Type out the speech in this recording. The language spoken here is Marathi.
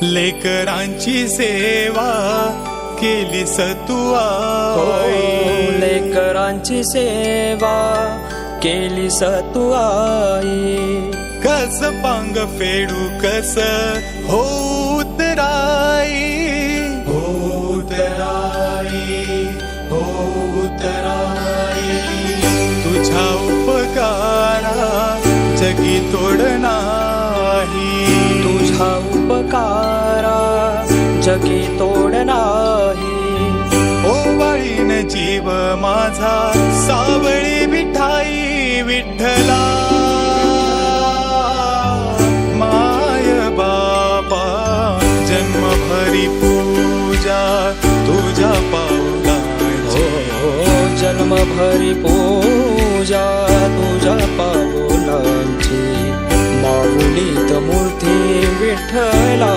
लेकरांची सेवा केलीस तू आई, लेकरांची सेवा केलीस तू आई. कस पांग फेडू कस होत राई, तुझ्या उपकारा जगी तोड नाही, तुझा उपकारा जगी तोड नाही. ओवाळीन जीव माझा सावळी विठाई विठ्ठला, माय बापा जन्मभरी पूजा तुझ्या पावलांची, जन्मभरी पूजा तुझ्या पावलांची. माऊलीत मूर्ती विठ्ठला